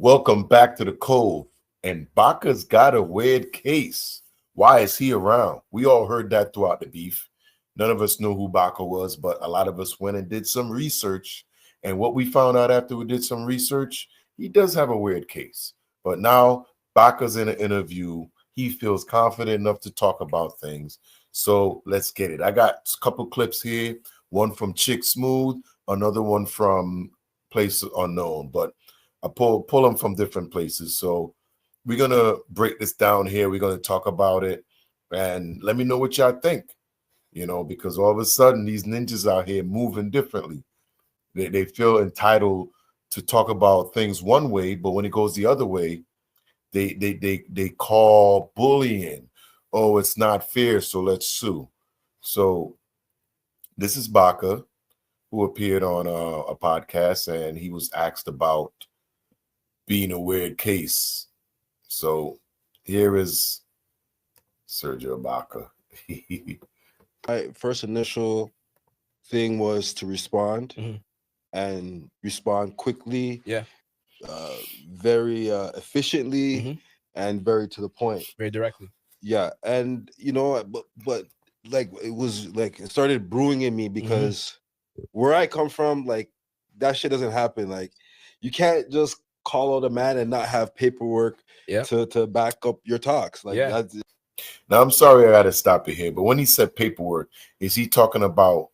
Welcome back to the Cove. And Baka's got a weird case. Why is he around? We all heard that throughout the beef. None of us knew who Baka was, but a lot of us went and did some research. And what we found out after we did some research, he does have a weird case. But now Baka's in an interview. He feels confident enough to talk about things. So let's get it. I got a couple clips here. One from Chick Smooth, another one from Place Unknown. But I pull them from different places. So we're going to break this down here. We're going to talk about it. And let me know what y'all think. You know, because all of a sudden these ninjas out here moving differently. They feel entitled to talk about things one way, but when it goes the other way, they call bullying. Oh, it's not fair, so let's sue. So this is Baka, who appeared on a podcast, and he was asked about being a weird case. So here is Sergio Baka. My first initial thing was to respond and respond quickly, very efficiently, and very to the point, very directly. Yeah, and you know, but like it was like it started brewing in me because where I come from, like that shit doesn't happen. Like you can't just call out a man and not have paperwork to back up your talks. Like that's it. Now, I'm sorry I got to stop you here, but when he said paperwork, is he talking about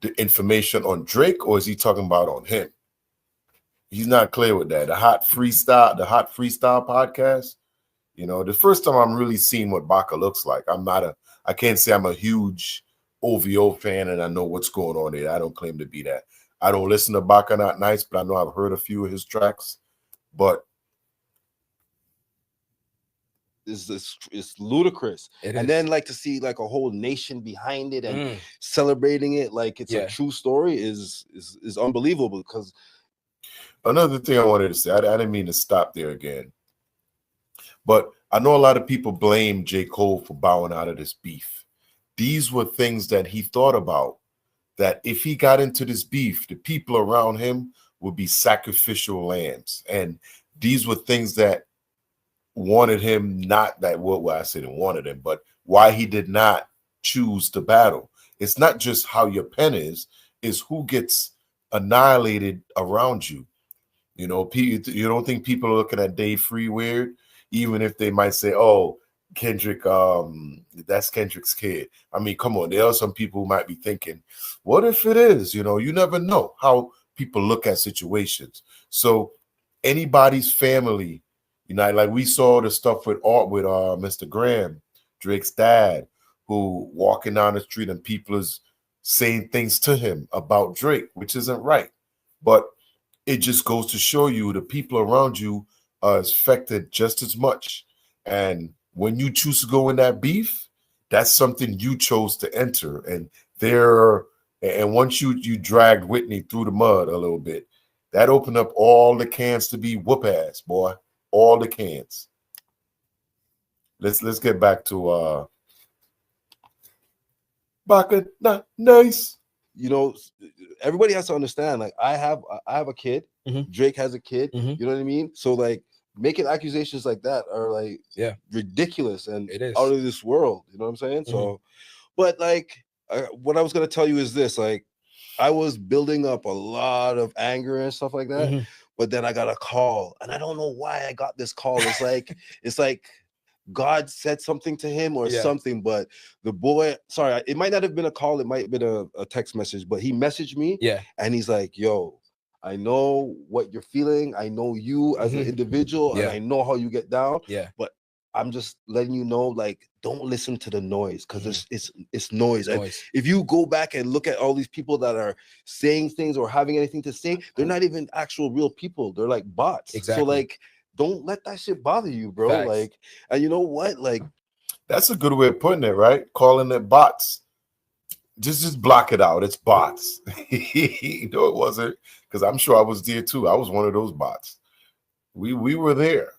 the information on Drake or is he talking about on him? He's not clear with that. The Hot Freestyle podcast, you know, the first time I'm really seeing what Baka looks like. I can't say I'm a huge OVO fan and I know what's going on there. I don't claim to be that. I don't listen to Baka Not Nice, but I know I've heard a few of his tracks. But it's ludicrous. And then like to see like a whole nation behind it and celebrating it like it's a true story is unbelievable. Because another thing I wanted to say, I didn't mean to stop there again, but I know a lot of people blame J. Cole for bowing out of this beef. These were things that he thought about, that if he got into this beef, the people around him would be sacrificial lambs. And these were things that wanted him not that well, I said wanted him, but why he did not choose to battle. It's not just how your pen is, it's who gets annihilated around you. You know, you don't think people are looking at Dave Free weird, even if they might say, oh, Kendrick, that's Kendrick's kid. I mean, come on, there are some people who might be thinking, what if it is? You know, you never know how people look at situations. So anybody's family, you know, like we saw the stuff with Mr. Graham, Drake's dad, who walking down the street and people is saying things to him about Drake, which isn't right. But it just goes to show you the people around you are affected just as much. And when you choose to go in that beef, that's something you chose to enter. And once you dragged Whitney through the mud a little bit, that opened up all the cans to be whoop ass, boy. All the cans. Let's get back to Baka Not Nice. You know, everybody has to understand. Like I have a kid. Drake has a kid. You know what I mean? So like making accusations like that are like ridiculous and it is out of this world. You know what I'm saying? So, but like what I was gonna tell you is this: like I was building up a lot of anger and stuff like that. But then I got a call, and I don't know why I got this call. It's like God said something to him or something. But the boy, sorry, it might not have been a call. It might have been a text message. But he messaged me, and he's like, "Yo, I know what you're feeling. I know you as an individual, and I know how you get down. But I'm just letting you know, like, don't listen to the noise because it's noise. And if you go back and look at all these people that are saying things or having anything to say, they're not even actual real people. They're like bots. Exactly. So like, don't let that shit bother you, bro. Facts. Like, and you know what? Like, that's a good way of putting it, right? Calling it bots. Just block it out. It's bots. No, it wasn't, because I'm sure I was there too. I was one of those bots. We were there.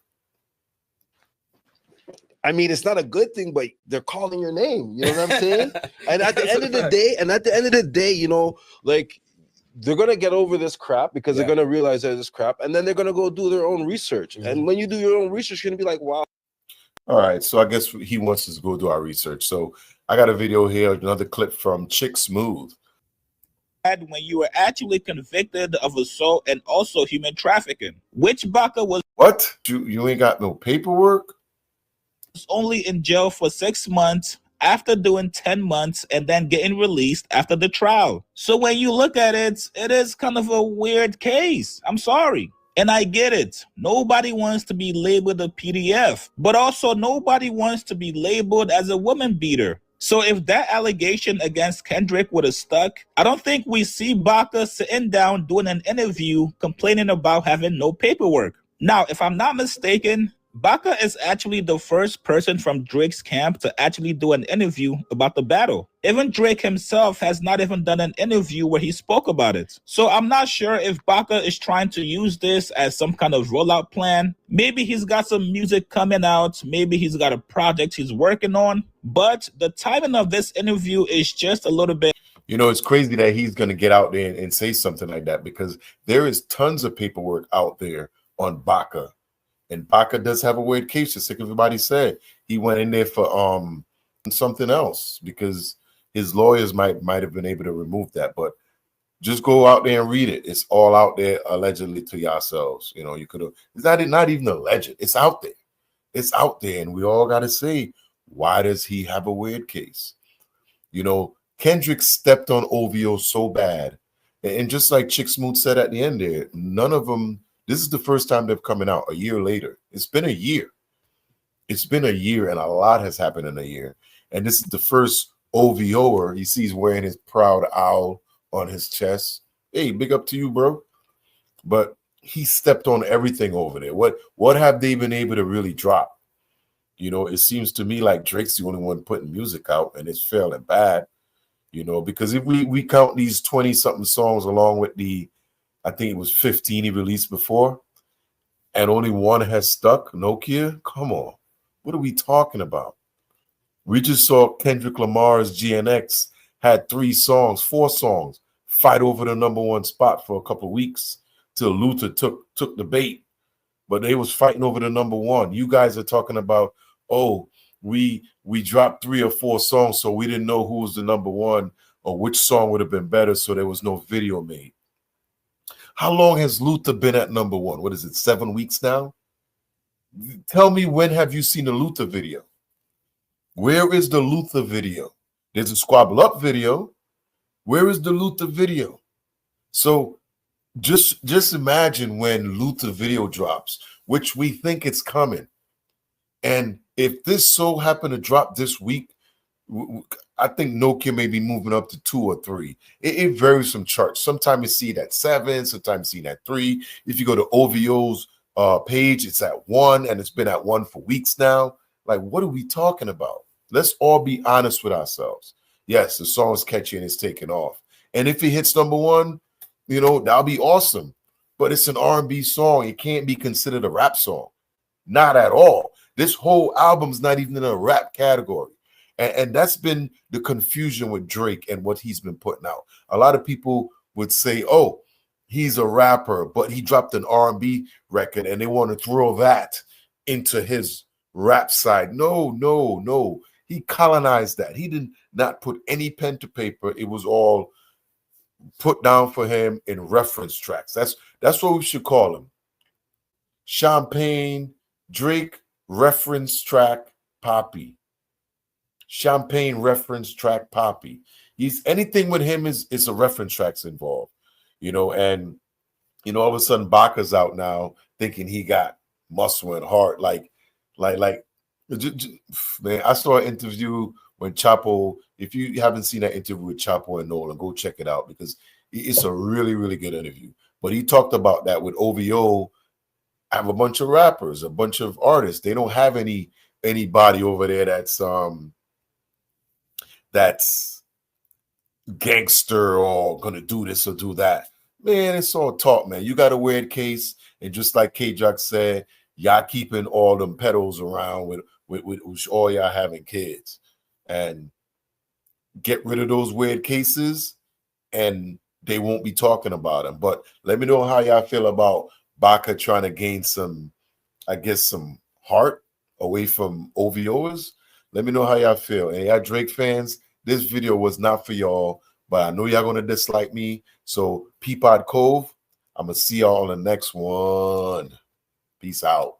I mean, it's not a good thing, but they're calling your name. You know what I'm saying? And at the end of the day, you know, like they're gonna get over this crap because they're gonna realize that this crap, and then they're gonna go do their own research. And when you do your own research, you're gonna be like, wow. All right, so I guess he wants us to go do our research. So I got a video here, another clip from Chick Smooth. When you were actually convicted of assault and also human trafficking, which Baka was what? You ain't got no paperwork? Only in jail for 6 months after doing 10 months and then getting released after the trial. So when you look at it, it is kind of a weird case. I'm sorry. And I get it. Nobody wants to be labeled a PDF, but also nobody wants to be labeled as a woman beater. So if that allegation against Kendrick would have stuck, I don't think we see Baka sitting down doing an interview complaining about having no paperwork. Now, if I'm not mistaken, Baka is actually the first person from Drake's camp to actually do an interview about the battle. Even Drake himself has not even done an interview where he spoke about it. So I'm not sure if Baka is trying to use this as some kind of rollout plan. Maybe he's got some music coming out. Maybe he's got a project he's working on. But the timing of this interview is just a little bit... You know, it's crazy that he's going to get out there and say something like that, because there is tons of paperwork out there on Baka. And Baka does have a weird case, just like everybody said. He went in there for something else because his lawyers might have been able to remove that. But just go out there and read it. It's all out there allegedly to yourselves. You know, you could have. It's not even alleged. It's out there. It's out there, and we all got to say, why does he have a weird case? You know, Kendrick stepped on OVO so bad, and just like Chick Smooth said at the end there, none of them. This is the first time they're coming out a year later. It's been a year. It's been a year, and a lot has happened in a year. And this is the first OVOer he sees wearing his proud owl on his chest. Hey, big up to you, bro. But he stepped on everything over there. What have they been able to really drop? You know, it seems to me like Drake's the only one putting music out, and it's failing bad. You know, because if we count these 20-something songs along with the, I think it was 15 he released before, and only one has stuck, Nokia, come on. What are we talking about? We just saw Kendrick Lamar's GNX had 4 songs, fight over the #1 spot for a couple of weeks till Luther took the bait. But they was fighting over the #1. You guys are talking about, oh, we dropped 3 or 4 songs, so we didn't know who was the #1 or which song would have been better, so there was no video made. How long has Luther been at #1? What is it, 7 weeks now? Tell me, when have you seen a Luther video? Where is the Luther video? There's a Squabble Up video. Where is the Luther video? So just imagine when Luther video drops, which we think it's coming. And if this so happened to drop this week, I think Nokia may be moving up to 2 or 3. It varies from charts. Sometimes you see it at 7, sometimes you see it at 3. If you go to OVO's page, it's at 1, and it's been at 1 for weeks now. Like, what are we talking about? Let's all be honest with ourselves. Yes, the song is catchy and it's taking off. And if it hits #1, you know, that'll be awesome. But it's an R&B song. It can't be considered a rap song. Not at all. This whole album's not even in a rap category. And that's been the confusion with Drake and what he's been putting out. A lot of people would say, oh, he's a rapper, but he dropped an R&B record and they want to throw that into his rap side. No. He colonized that. He did not put any pen to paper. It was all put down for him in reference tracks. That's what we should call him. Champagne, Drake, reference track, Poppy. Champagne, reference track, Poppy. He's anything with him is a reference tracks involved, you know. And you know, all of a sudden Baka's out now thinking he got muscle and heart. Like, man, I saw an interview when Chapo. If you haven't seen that interview with Chapo and Nolan, go check it out because it's a really, really good interview. But he talked about that with OVO. Have a bunch of rappers, a bunch of artists. They don't have anybody over there that's gangster or gonna do this or do that. Man, it's all talk, man. You got a weird case, and just like K-Jock said, y'all keeping all them pedals around with all y'all having kids. And get rid of those weird cases, and they won't be talking about him. But let me know how y'all feel about Baka trying to gain some, I guess, some heart away from OVOs. Let me know how y'all feel. And y'all Drake fans, this video was not for y'all, but I know y'all gonna dislike me. So Peapod Cove, I'm gonna see y'all on the next one. Peace out.